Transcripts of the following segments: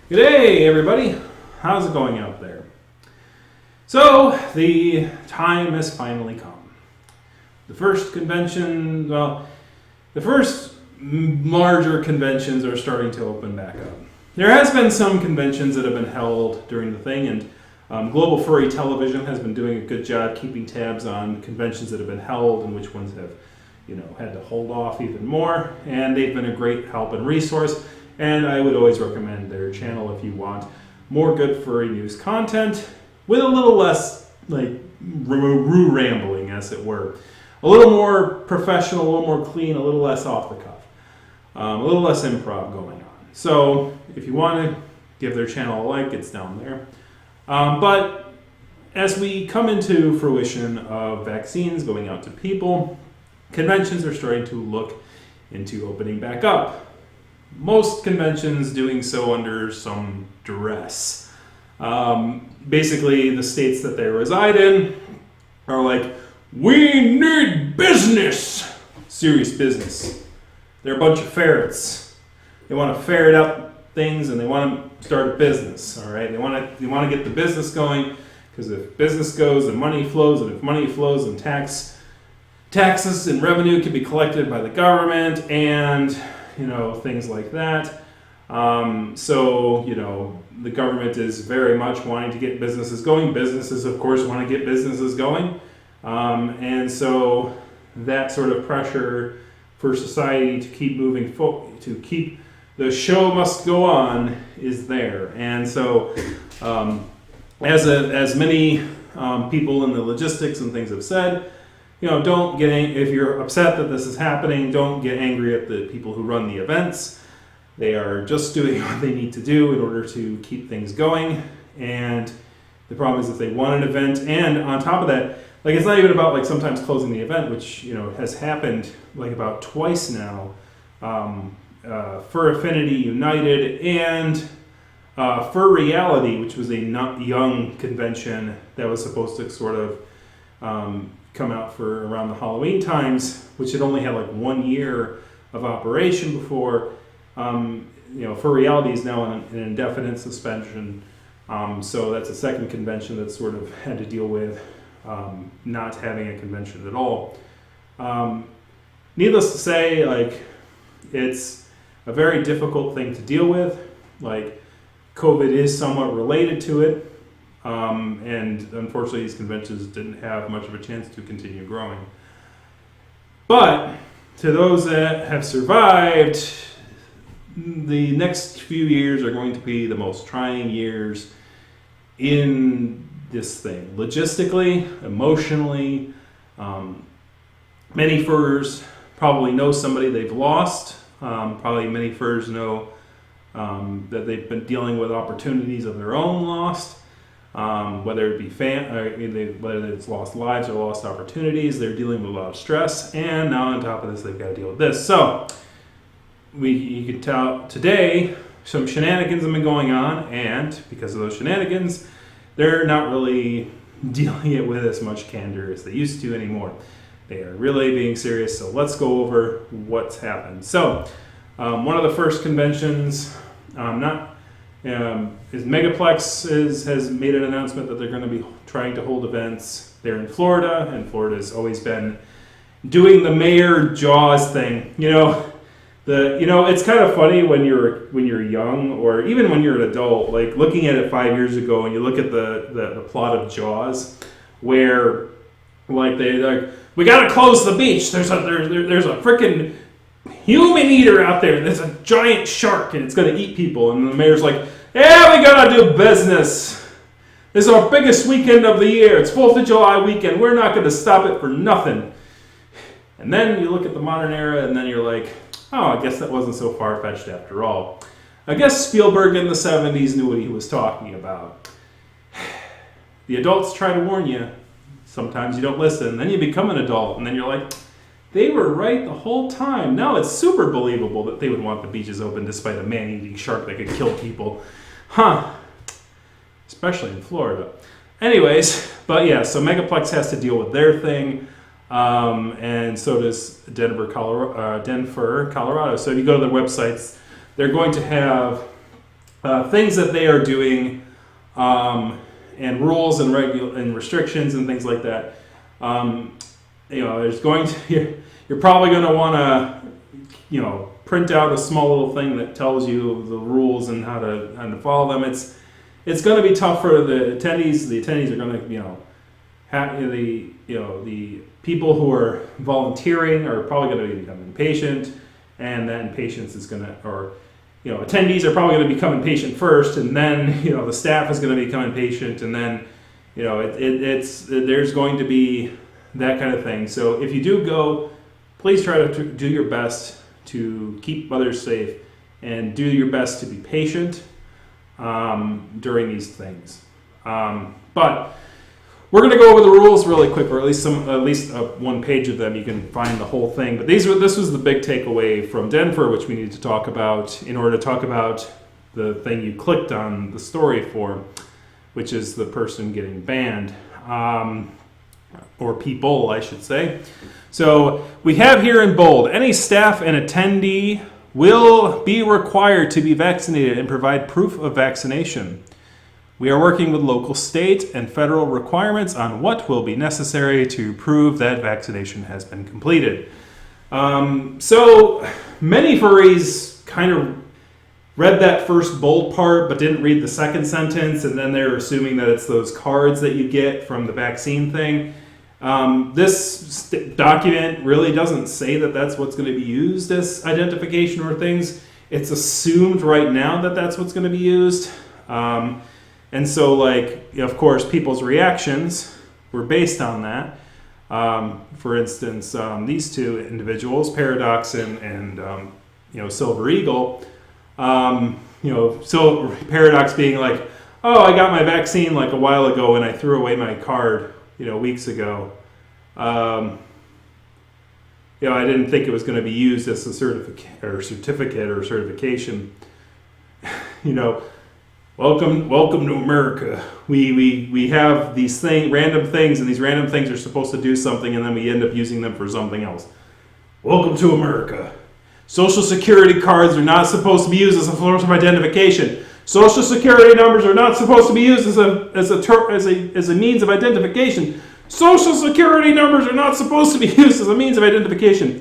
Good day, everybody. How's it going out there? So, the time has finally come. The first convention, the first larger conventions are starting to open back up. There has been some conventions that have been held during the thing, and Global Furry Television has been doing a good job keeping tabs on conventions that have been held and which ones have, had to hold off even more. And they've been a great help and resource. And I would always recommend their channel if you want more good furry news content with a little less rambling, as it were. A little more professional, a little more clean, a little less off the cuff. A little less improv going on. So if you want to give their channel a like, it's down there. But as we come into fruition of vaccines going out to people, conventions are starting to look into opening back up. Most conventions doing so under some duress. Basically, the states that they reside in are like, we need business! Serious business. They're a bunch of ferrets. They want to ferret out things and they want to start a business, all right? They want to get the business going, because if business goes, then money flows, and if money flows, then taxes and revenue can be collected by the government, and things like that. The government is very much wanting to get businesses going. Businesses, of course, want to get businesses going. And so that sort of pressure for society to keep moving forward, to keep the show must go on, is there. And so as many people in the logistics and things have said, don't get if you're upset that this is happening, don't get angry at the people who run the events. They are just doing what they need to do in order to keep things going. And the problem is if they want an event, and on top of that, it's not even about sometimes closing the event, which has happened about twice now. Fur Affinity United and Fur Reality, which was a not young convention that was supposed to sort of come out for around the Halloween times, which had only had 1 year of operation before. For Reality is now in an indefinite suspension. So that's a second convention that sort of had to deal with not having a convention at all. Needless to say, it's a very difficult thing to deal with. COVID is somewhat related to it. And unfortunately, these conventions didn't have much of a chance to continue growing. But to those that have survived, the next few years are going to be the most trying years in this thing. Logistically, emotionally, many furs probably know somebody they've lost. Probably many furs know that they've been dealing with opportunities of their own lost. Whether it be whether it's lost lives or lost opportunities, they're dealing with a lot of stress, and now on top of this, they've got to deal with this. So, you can tell today some shenanigans have been going on, and because of those shenanigans, they're not really dealing it with as much candor as they used to anymore. They are really being serious. So let's go over what's happened. So, one of the first conventions, is Megaplex has made an announcement that they're going to be trying to hold events there in Florida, and Florida's always been doing the mayor Jaws thing. It's kind of funny when you're young, or even when you're an adult, looking at it 5 years ago, and you look at the plot of Jaws, where we gotta close the beach. There's a freaking human eater out there. There's a giant shark and it's going to eat people. And the mayor's like, yeah, we got to do business. This is our biggest weekend of the year. It's 4th of July weekend. We're not going to stop it for nothing. And then you look at the modern era and then you're like, oh, I guess that wasn't so far-fetched after all. I guess Spielberg in the 70s knew what he was talking about. The adults try to warn you. Sometimes you don't listen. Then you become an adult and then you're like, they were right the whole time. Now it's super believable that they would want the beaches open despite a man-eating shark that could kill people. Especially in Florida. Anyways, but yeah, so Megaplex has to deal with their thing. And so does Denver, Colorado. So if you go to their websites, they're going to have things that they are doing, and rules and and restrictions and things like that. There's going to you're probably going to want to print out a small little thing that tells you the rules and how to follow them. It's going to be tough for the attendees. The attendees are going to the people who are volunteering are probably going to become impatient, and then patience is going to attendees are probably going to become impatient first, and then the staff is going to become impatient, and then there's going to be that kind of thing. So if you do go, please try to do your best to keep others safe and do your best to be patient during these things. But we're going to go over the rules really quick, or at least one page of them. You can find the whole thing. But this was the big takeaway from Denver, which we need to talk about in order to talk about the thing you clicked on the story for, which is the person getting banned, or people, I should say. So we have here in bold, any staff and attendee will be required to be vaccinated and provide proof of vaccination. We are working with local, state, and federal requirements on what will be necessary to prove that vaccination has been completed. So many furries kind of read that first bold part but didn't read the second sentence, and then they're assuming that it's those cards that you get from the vaccine thing. This document really doesn't say that that's what's going to be used as identification or things. It's assumed right now that that's what's going to be used. And so, of course, people's reactions were based on that. For instance, these two individuals, Paradox and Silver Eagle, Paradox being like, oh, I got my vaccine like a while ago and I threw away my card, weeks ago. I didn't think it was going to be used as a certificate or certification. Welcome to America. We have these random things, and these random things are supposed to do something, and then we end up using them for something else. Welcome to America. Social security cards are not supposed to be used as a form of identification. Social security numbers are not supposed to be used as a means of identification. Social security numbers are not supposed to be used as a means of identification.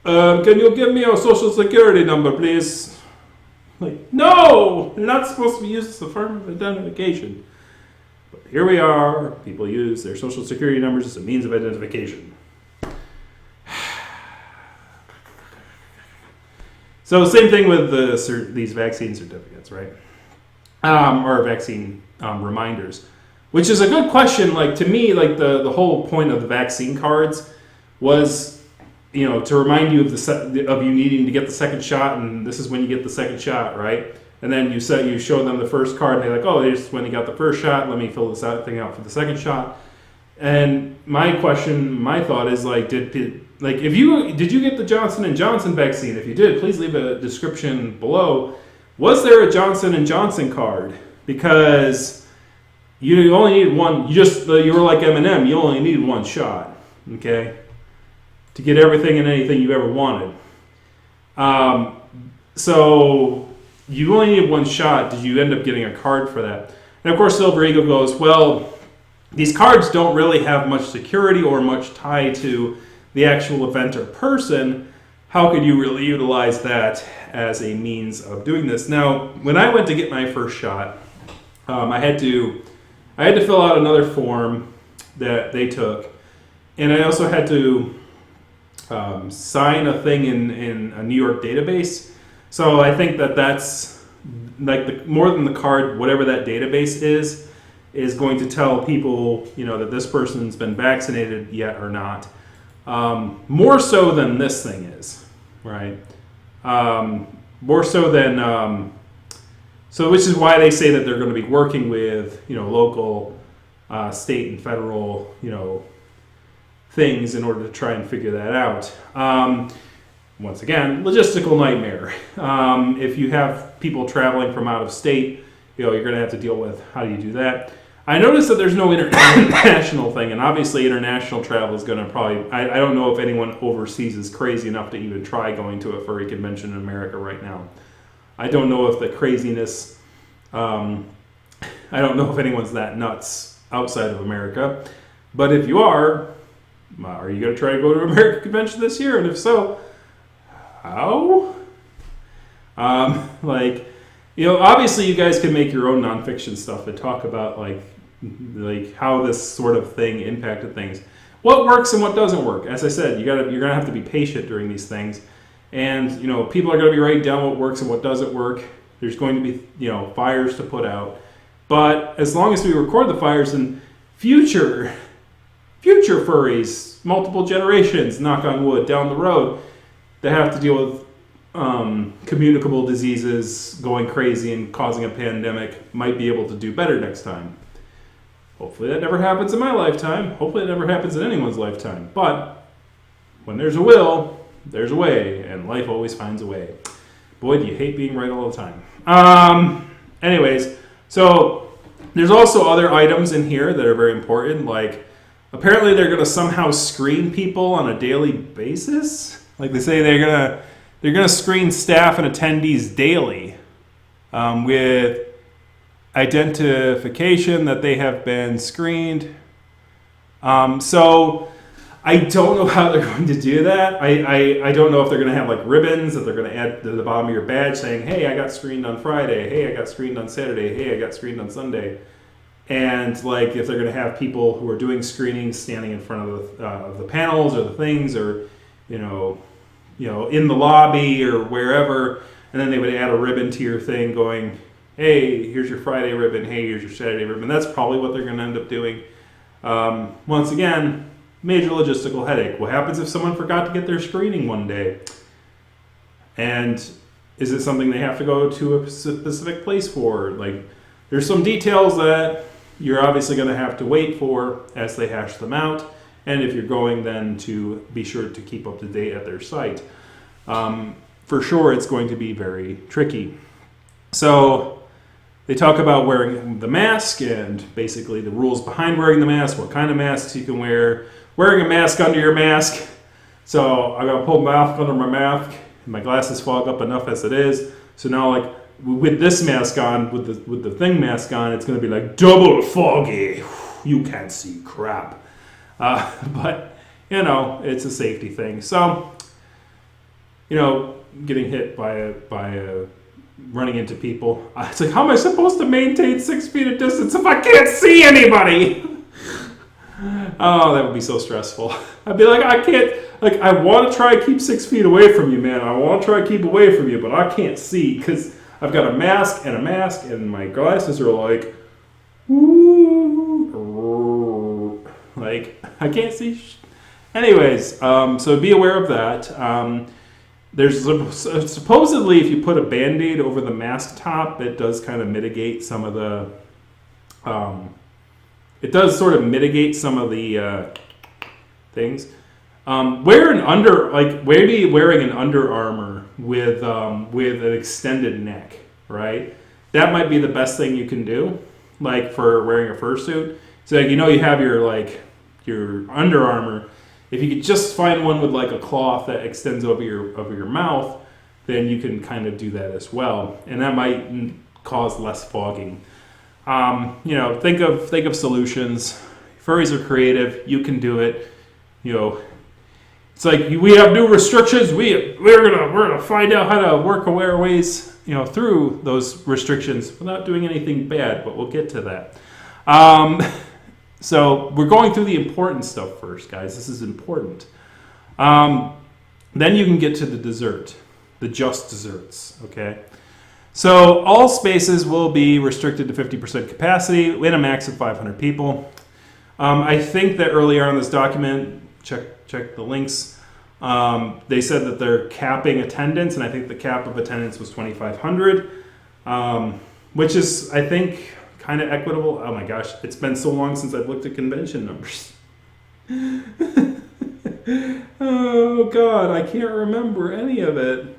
Can you give me your social security number, please? No! They're not supposed to be used as a form of identification. But here we are. People use their social security numbers as a means of identification. So same thing with these vaccine certificates, right? Or vaccine reminders. Which is a good question. To me, the whole point of the vaccine cards was to remind you of you needing to get the second shot, and this is when you get the second shot, right? And then you show them the first card, and they're like, oh, here's when you got the first shot. Let me fill this thing out for the second shot. And my thought is did you get the Johnson & Johnson vaccine? If you did, please leave a description below. Was there a Johnson & Johnson card? Because you only need one. You were like Eminem. You only need one shot. Okay. To get everything and anything you ever wanted. So you only need one shot. Did you end up getting a card for that? And of course, Silver Eagle goes, well, these cards don't really have much security or much tie to the actual event or person. How could you really utilize that as a means of doing this? Now, when I went to get my first shot, I had to fill out another form that they took, and I also had to sign a thing in a New York database. So I think that's more than the card, whatever that database is going to tell people, that this person's been vaccinated yet or not. More so than this thing is, right? More so than, which is why they say that they're going to be working with, local, state and federal, things in order to try and figure that out. Once again, logistical nightmare. If you have people traveling from out of state, you're going to have to deal with how do you do that. I noticed that there's no international thing, and obviously international travel is going to probably, I don't know if anyone overseas is crazy enough to even try going to a furry convention in America right now. I don't know if the craziness I don't know if anyone's that nuts outside of America, but if you are you going to try to go to American Convention this year? And if so, how? Obviously you guys can make your own nonfiction stuff and talk about like how this sort of thing impacted things. What works and what doesn't work. As I said, you're gonna have to be patient during these things, and people are gonna be writing down what works and what doesn't work. There's going to be fires to put out, but as long as we record the fires, and future furries, multiple generations, knock on wood, down the road, that have to deal with communicable diseases going crazy and causing a pandemic, might be able to do better next time. Hopefully that never happens in my lifetime. Hopefully it never happens in anyone's lifetime. But when there's a will, there's a way, and life always finds a way. Boy, do you hate being right all the time. Anyways, so there's also other items in here that are very important. Like, apparently they're going to somehow screen people on a daily basis. Like they say they're gonna screen staff and attendees daily with identification that they have been screened. So I don't know how they're going to do that. I don't know if they're going to have like ribbons that they're going to add to the bottom of your badge saying, hey, I got screened on Friday. Hey, I got screened on Saturday. Hey, I got screened on Sunday. And like if they're going to have people who are doing screenings standing in front of the panels or the things, or in the lobby or wherever, and then they would add a ribbon to your thing going, hey, here's your Friday ribbon, hey, here's your Saturday ribbon. That's probably what they're going to end up doing. Once again, major logistical headache. What happens if someone forgot to get their screening one day? And is it something they have to go to a specific place for? Like, there's some details that you're obviously going to have to wait for as they hash them out. And if you're going, then to be sure to keep up to date at their site. For sure, it's going to be very tricky. So they talk about wearing the mask and basically the rules behind wearing the mask, what kind of masks you can wear, wearing a mask under your mask. So I got to pull my mask under my mask, and my glasses fog up enough as it is. So now, like with this mask on, with the thing mask on, it's going to be like double foggy. You can't see crap. But it's a safety thing. So getting hit by a running into people. It's like, how am I supposed to maintain 6 feet of distance if I can't see anybody? Oh, that would be so stressful. I'd be like, I can't, like, I want to try to keep 6 feet away from you, man. I want to try to keep away from you, but I can't see because I've got a mask, and my glasses are like, like, I can't see. Anyways, so be aware of that. There's supposedly, if you put a Band-Aid over the mask top, it does kind of mitigate some of the. It does sort of mitigate some of the things. Wear maybe wearing an Under Armour with an extended neck, right? That might be the best thing you can do, like for wearing a fursuit. So you have your Under Armour. If you could just find one with like a cloth that extends over your mouth, then you can kind of do that as well, and that might cause less fogging. Think of solutions. Furries are creative. You can do it. It's like we have new restrictions. We're gonna find out how to work our ways through those restrictions without doing anything bad. But we'll get to that. So we're going through the important stuff first, guys. This is important. Then you can get to the dessert, the just desserts, okay? So all spaces will be restricted to 50% capacity in a max of 500 people. I think that earlier on this document, check the links, they said that they're capping attendance, and I think the cap of attendance was 2,500, which is, I think, kind of equitable. Oh my gosh, it's been so long since I've looked at convention numbers. Oh God, I can't remember any of it.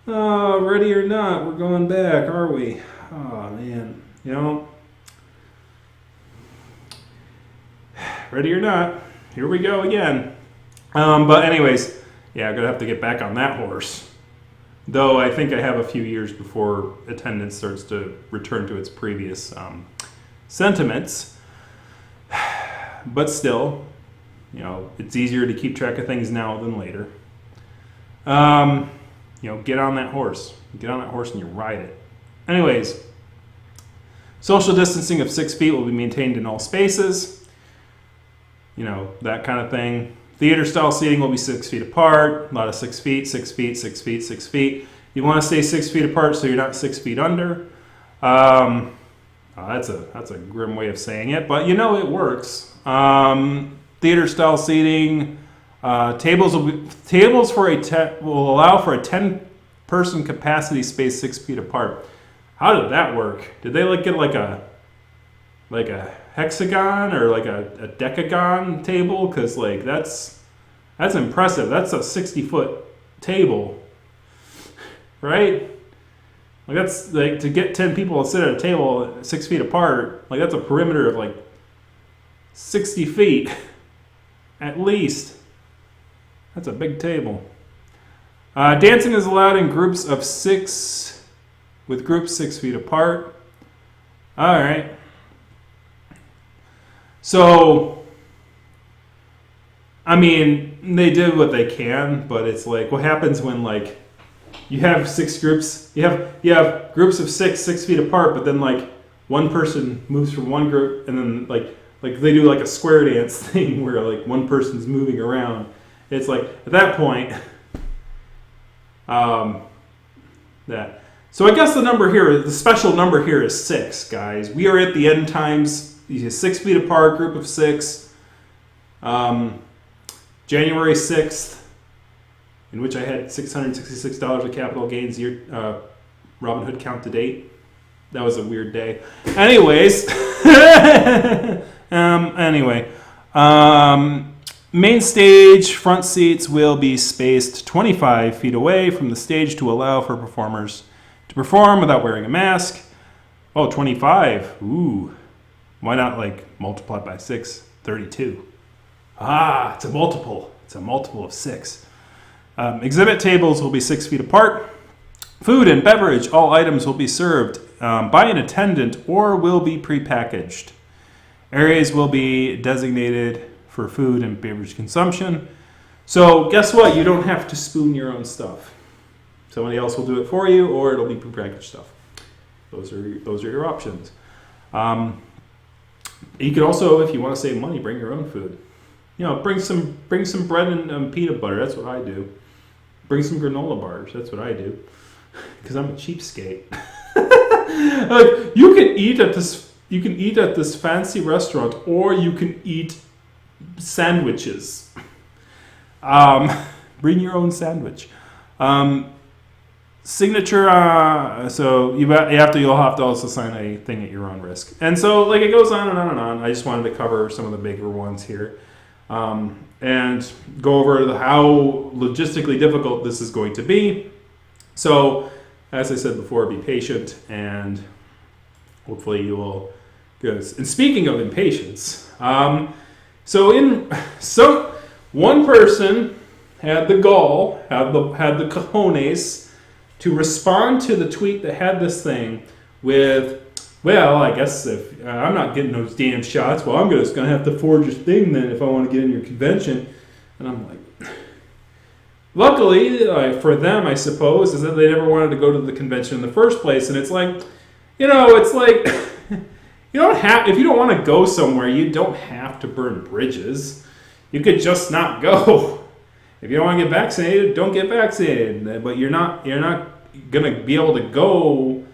Ready or not, we're going back, are we? Oh man, ready or not, here we go again. But anyways, yeah, I'm gonna have to get back on that horse. Though I think I have a few years before attendance starts to return to its previous sentiments. But still, it's easier to keep track of things now than later. Get on that horse. Get on that horse and you ride it. Anyways, social distancing of 6 feet will be maintained in all spaces. That kind of thing. Theater style seating will be 6 feet apart. A lot of 6 feet, 6 feet, 6 feet, 6 feet. You want to stay 6 feet apart so you're not 6 feet under. That's a grim way of saying it, but it works. Theater style seating. Tables will allow for a 10-person capacity space 6 feet apart. How did that work? Did they get like a hexagon or like a decagon table? Because that's impressive. That's a 60-foot table, right? That's to get 10 people to sit at a table 6 feet apart. That's a perimeter of 60 feet at least. That's a big table. Dancing is allowed in groups of 6, with groups 6 feet apart. All right. So, they did what they can, but it's what happens when you have 6 groups. You have groups of 6 feet apart, but then one person moves from one group, and then they do a square dance thing where one person's moving around. It's at that point, that. So I guess the special number here is 6, guys. We are at the end times. 6 feet apart, group of 6. January 6th, in which I had $666 of capital gains year, Robinhood count to date. That was a weird day. Anyways, main stage front seats will be spaced 25 feet away from the stage to allow for performers to perform without wearing a mask. Oh, 25. Ooh. Why not multiply by 6? 32. It's a multiple. It's a multiple of 6. Exhibit tables will be 6 feet apart. Food and beverage, all items will be served by an attendant or will be prepackaged. Areas will be designated for food and beverage consumption. So guess what? You don't have to spoon your own stuff. Somebody else will do it for you, or it'll be prepackaged stuff. Those are your options. You could also, if you want to save money, bring your own food. Bring some bread and peanut butter. That's what I do. Bring some granola bars. That's what I do. Because I'm a cheapskate. You can eat at this fancy restaurant, or you can eat sandwiches. Bring your own sandwich. Signature. So you'll have to also sign a thing at your own risk. And so it goes on and on and on. I just wanted to cover some of the bigger ones here, and go over how logistically difficult this is going to be. So, as I said before, be patient, and hopefully you will. Good. And speaking of impatience, one person had the gall, had the cojones to respond to the tweet that had this thing with, well, I guess if I'm not getting those damn shots, well, I'm just going to have to forge a thing then if I want to get in your convention. And I'm like, luckily for them, I suppose, is that they never wanted to go to the convention in the first place. And it's you don't have, if you don't want to go somewhere, you don't have to burn bridges. You could just not go. If you don't want to get vaccinated, don't get vaccinated. But you're not going to be able to go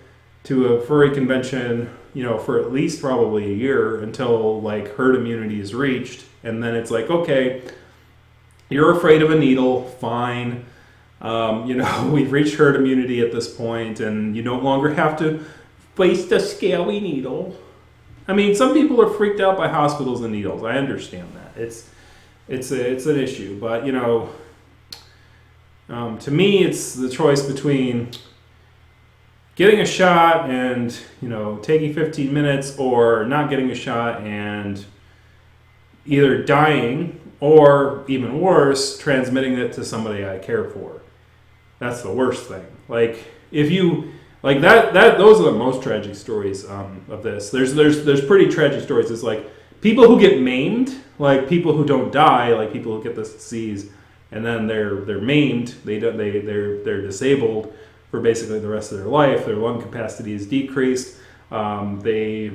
to a furry convention, for at least probably a year until herd immunity is reached. And then it's okay, you're afraid of a needle, fine. We've reached herd immunity at this point, and you no longer have to face the scaly needle. Some people are freaked out by hospitals and needles. I understand that. It's an issue, but to me, it's the choice between getting a shot and taking 15 minutes, or not getting a shot and either dying or, even worse, transmitting it to somebody I care for. That's the worst thing. Like if you like that those are the most tragic stories of this. There's pretty tragic stories. It's like people who get maimed, like people who don't die, like people who get this disease, and then they're maimed. They're disabled for basically the rest of their life. Their lung capacity is decreased. They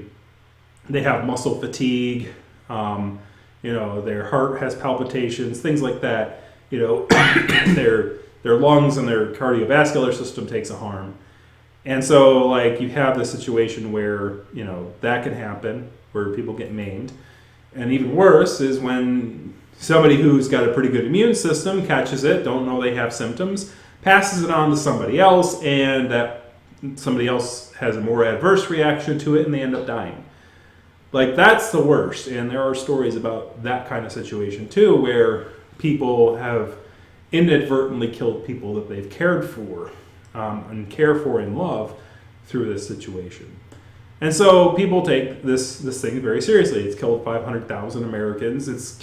have muscle fatigue. Their heart has palpitations, things like that. Their lungs and their cardiovascular system takes a harm. And so, like, you have this situation where, that can happen, where people get maimed. And even worse is when somebody who's got a pretty good immune system catches it, don't know they have symptoms, passes it on to somebody else, and that somebody else has a more adverse reaction to it, and they end up dying. Like, that's the worst. And there are stories about that kind of situation, too, where people have inadvertently killed people that they've cared for and care for and love through this situation. And so people take this thing very seriously. It's killed 500,000 Americans. It's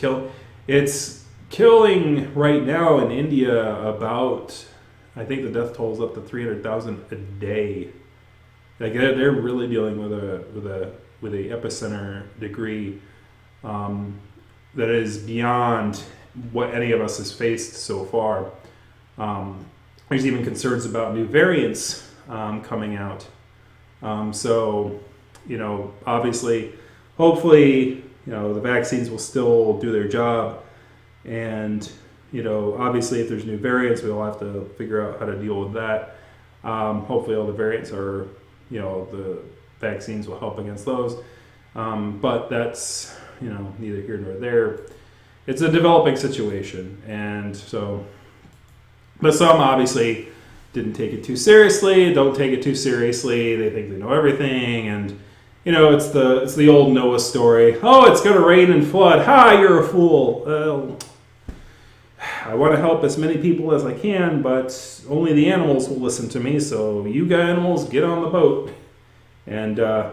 killing right now in India about, I think the death toll is up to 300,000 a day. Like they're really dealing with a epicenter degree that is beyond what any of us has faced so far. There's even concerns about new variants coming out. Obviously, hopefully, the vaccines will still do their job. And, obviously, if there's new variants, we'll have to figure out how to deal with that. Hopefully, all the variants are, the vaccines will help against those. But that's, neither here nor there. It's a developing situation. And so, but some obviously didn't take it too seriously, don't take it too seriously. They think they know everything. And, it's the old Noah story. Oh, it's going to rain and flood. Ha, you're a fool. I want to help as many people as I can, but only the animals will listen to me. So you animals, get on the boat. And I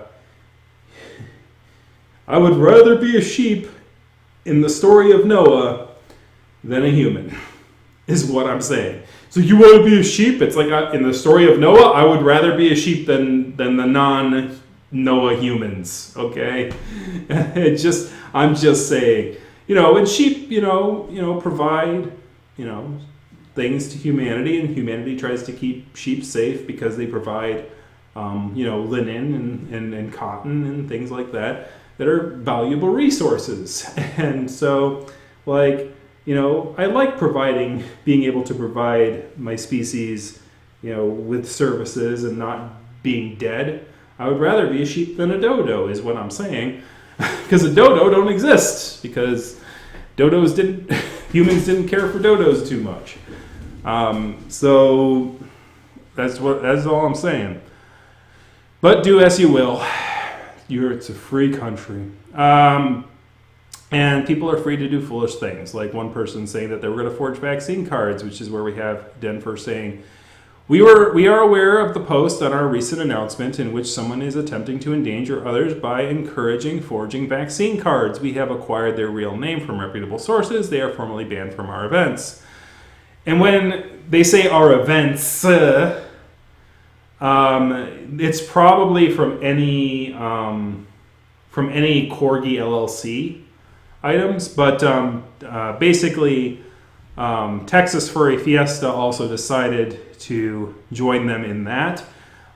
would rather be a sheep in the story of Noah than a human, is what I'm saying. So you want to be a sheep? It's like in the story of Noah, I would rather be a sheep than the non-Noah humans, okay? I'm just saying. And sheep, provide, things to humanity, and humanity tries to keep sheep safe because they provide, linen and cotton and things like that are valuable resources. And so, I like being able to provide my species, with services and not being dead. I would rather be a sheep than a dodo, is what I'm saying. Because a dodo don't exist, because humans didn't care for dodos too much. So that's all I'm saying. But do as you will. It's a free country. And people are free to do foolish things. Like one person saying that they were going to forge vaccine cards, which is where we have Denver saying, we are aware of the post on our recent announcement in which someone is attempting to endanger others by encouraging forging vaccine cards. We have acquired their real name from reputable sources. They are formally banned from our events. And when they say our events, it's probably from any Corgi LLC items, but basically Texas Furry Fiesta also decided to join them in that.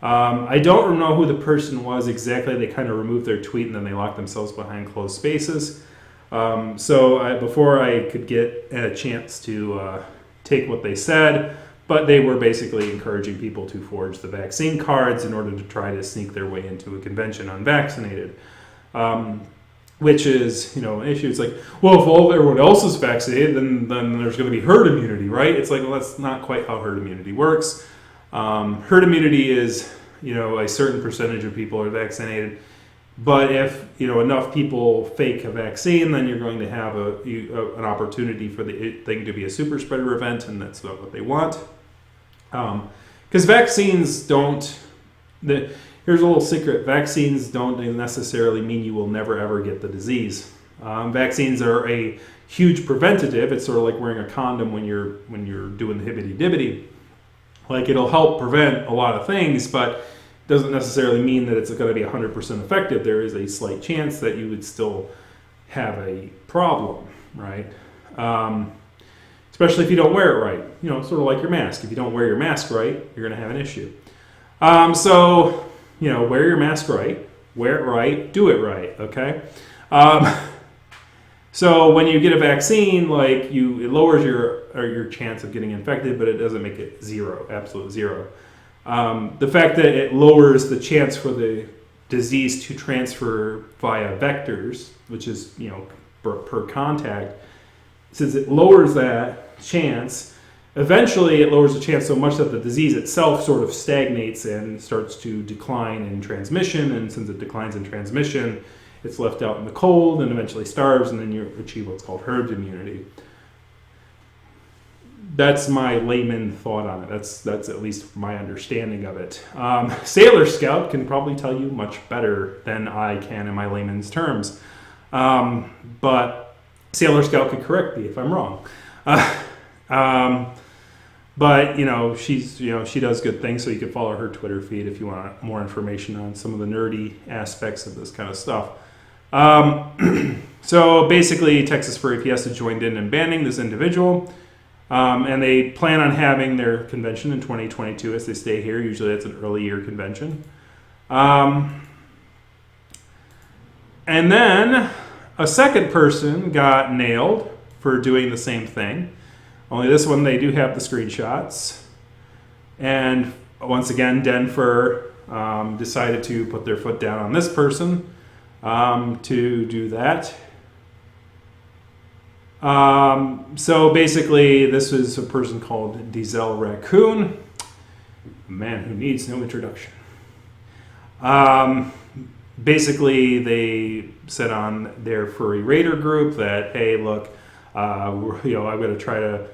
I don't know who the person was exactly. They kind of removed their tweet and then they locked themselves behind closed spaces. Before I could get a chance to take what they said, but they were basically encouraging people to forge the vaccine cards in order to try to sneak their way into a convention unvaccinated. Which is, an issue. It's like, well, if everyone else is vaccinated, then there's going to be herd immunity, right? It's like, well, that's not quite how herd immunity works. Herd immunity is, a certain percentage of people are vaccinated. But if, enough people fake a vaccine, then you're going to have an opportunity for the thing to be a super spreader event, and that's not what they want. Because vaccines don't... Here's a little secret. Vaccines don't necessarily mean you will never, ever get the disease. Vaccines are a huge preventative. It's sort of like wearing a condom when you're doing the hibbity-dibbity. Like, it'll help prevent a lot of things, but doesn't necessarily mean that it's going to be 100% effective. There is a slight chance that you would still have a problem, right? Especially if you don't wear it right. You know, sort of like your mask. If you don't wear your mask right, you're going to have an issue. So, you know, wear your mask right, wear it right, do it right, okay? So when you get a vaccine, like it lowers your chance of getting infected, but it doesn't make it zero, absolute zero. The fact that it lowers the chance for the disease to transfer via vectors, which is, you know, per contact, since it lowers that chance, eventually it lowers the chance so much that the disease itself sort of stagnates and starts to decline in transmission. And since it declines in transmission, it's left out in the cold and eventually starves, and then you achieve what's called herd immunity. That's my layman thought on it. That's at least my understanding of it. Sailor Scout can probably tell you much better than I can in my layman's terms. But Sailor Scout could correct me if I'm wrong. But you know, she does good things, so you can follow her Twitter feed if you want more information on some of the nerdy aspects of this kind of stuff. So basically, Texas Furry Fiesta joined in banning this individual. And they plan on having their convention in 2022 as they stay here. Usually that's an early year convention. And then a second person got nailed for doing the same thing. Only this one, they do have the screenshots. And once again, Denver decided to put their foot down on this person to do that. So basically, this was a person called Raccoon, a man who needs no introduction. Basically, they said on their furry raider group that, hey, look, I'm going to try to.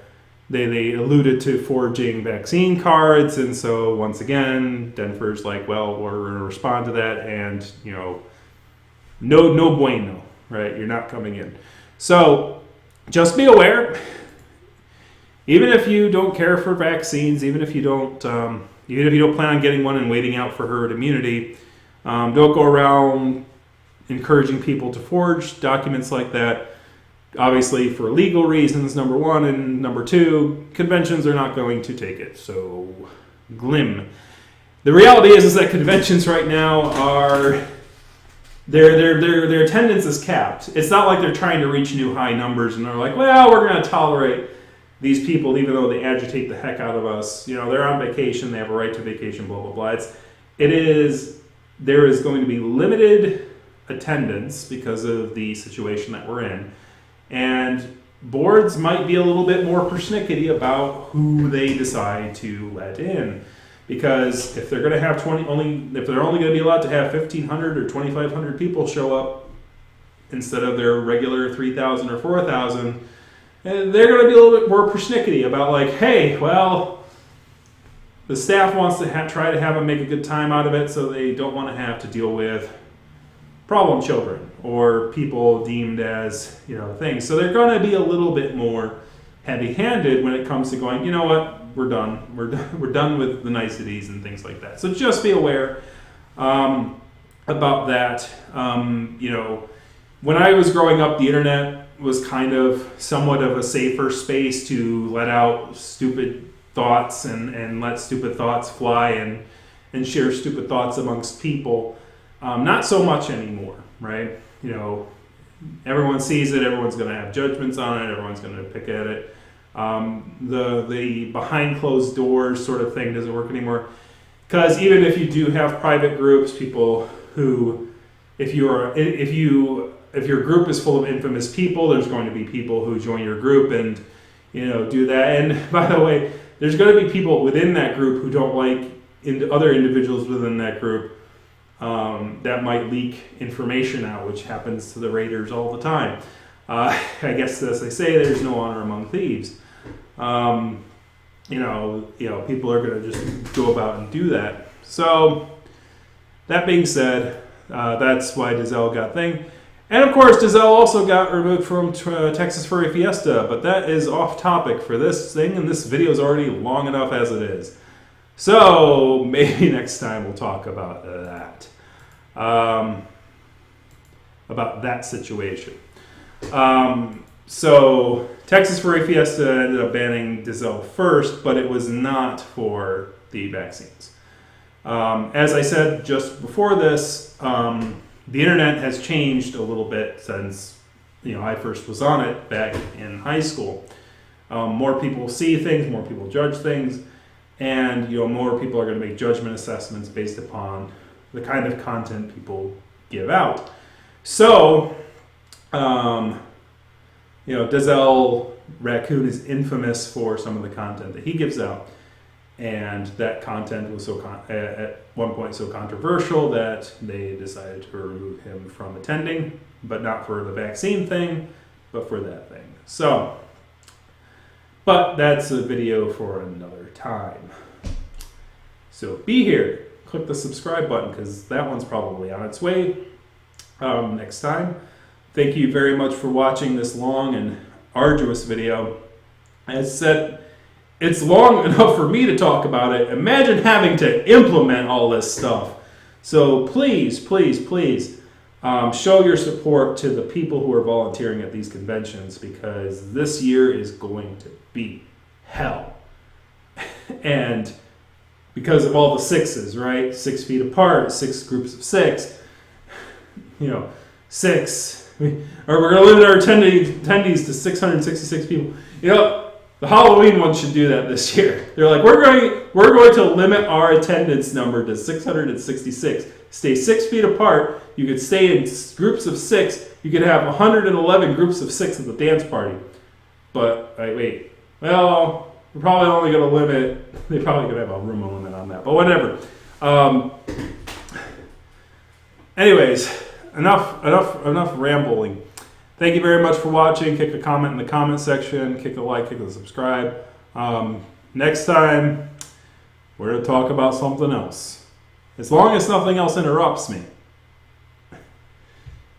They alluded to forging vaccine cards, and so once again, Denver's like, well, we're going to respond to that, and no bueno, right? You're not coming in. So just be aware. Even if you don't care for vaccines, even if you don't plan on getting one and waiting out for herd immunity, don't go around encouraging people to forge documents like that. Obviously, for legal reasons, number one, and number two, conventions are not going to take it. So, glim. The reality is that conventions right now are their attendance is capped. It's not like they're trying to reach new high numbers and they're like, well, we're going to tolerate these people even though they agitate the heck out of us. You know, they're on vacation, they have a right to vacation, blah blah blah. There is going to be limited attendance because of the situation that we're in. And boards might be a little bit more persnickety about who they decide to let in, because if they're going to have if they're only going to be allowed to have 1,500 or 2,500 people show up instead of their regular 3,000 or 4,000, they're going to be a little bit more persnickety about like, hey, well, the staff wants to try to have them make a good time out of it, so they don't want to have to deal with problem children or people deemed as, things. So they're going to be a little bit more heavy-handed when it comes to going, you know what, we're done. We're done with the niceties and things like that. So just be aware about that. When I was growing up, the internet was kind of somewhat of a safer space to let out stupid thoughts and let stupid thoughts fly and share stupid thoughts amongst people. Not so much anymore, right? Everyone sees it, everyone's going to have judgments on it, everyone's going to pick at it. The behind closed doors sort of thing doesn't work anymore, because even if you do have private groups, people who, if your group is full of infamous people, there's going to be people who join your group and do that. And by the way, there's going to be people within that group who don't like other individuals within that group. That might leak information out, which happens to the raiders all the time. I guess, as they say, there's no honor among thieves. People are going to just go about and do that. So, that being said, that's why Dizelle got thing. And of course, Dizelle also got removed from Texas Furry Fiesta, but that is off topic for this thing, and this video is already long enough as it is. So maybe next time we'll talk about that situation. So Texas for a Fiesta ended up banning Diesel first, but it was not for the vaccines. As I said just before this, the internet has changed a little bit since I first was on it back in high school. More people see things, more people judge things, and more people are going to make judgment assessments based upon the kind of content people give out. So, Diesel Raccoon is infamous for some of the content that he gives out. And that content was at one point so controversial that they decided to remove him from attending, but not for the vaccine thing, but for that thing. So, but that's a video for another time. So be here. Click the subscribe button because that one's probably on its way next time. Thank you very much for watching this long and arduous video. As said, it's long enough for me to talk about it. Imagine having to implement all this stuff. So please, please, please show your support to the people who are volunteering at these conventions because this year is going to be hell. And because of all the sixes, right? 6 feet apart, 6 groups of 6. 6. Or we're going to limit our attendees to 666 people. The Halloween one should do that this year. They're like, we're going to limit our attendance number to 666. Stay 6 feet apart. You could stay in groups of 6. You could have 111 groups of 6 at the dance party. But wait. Well, we're probably only going to limit. They're probably going to have a room limit on that. But whatever. Anyways, enough rambling. Thank you very much for watching. Kick a comment in the comment section. Kick a like, kick a subscribe. Next time, we're going to talk about something else. As long as nothing else interrupts me.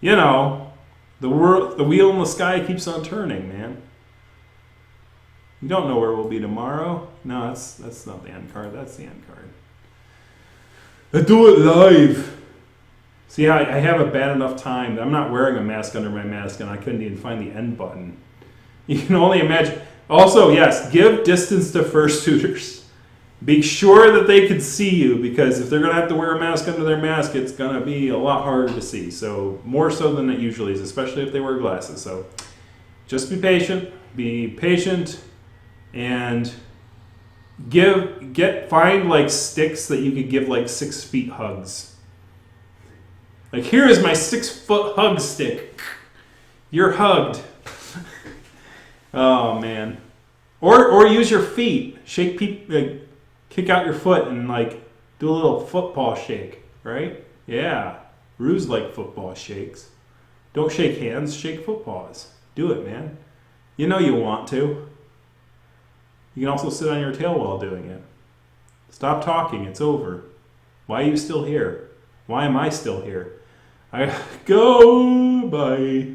The wheel in the sky keeps on turning, man. You don't know where we'll be tomorrow. No, that's not the end card. That's the end card. I do it live. See, I have a bad enough time. I'm not wearing a mask under my mask, and I couldn't even find the end button. You can only imagine. Also, yes, give distance to fursuiters. Be sure that they can see you, because if they're going to have to wear a mask under their mask, it's going to be a lot harder to see. So more so than it usually is, especially if they wear glasses. So just be patient. Be patient, and find like sticks that you could give like 6 feet hugs. Like, here is my 6-foot hug stick. You're hugged. Oh, man. Or use your feet. Shake kick out your foot and, do a little football shake, right? Yeah. Ruse like football shakes. Don't shake hands, shake footballs. Do it, man. You know you want to. You can also sit on your tail while doing it. Stop talking. It's over. Why are you still here? Why am I still here? Go. Bye.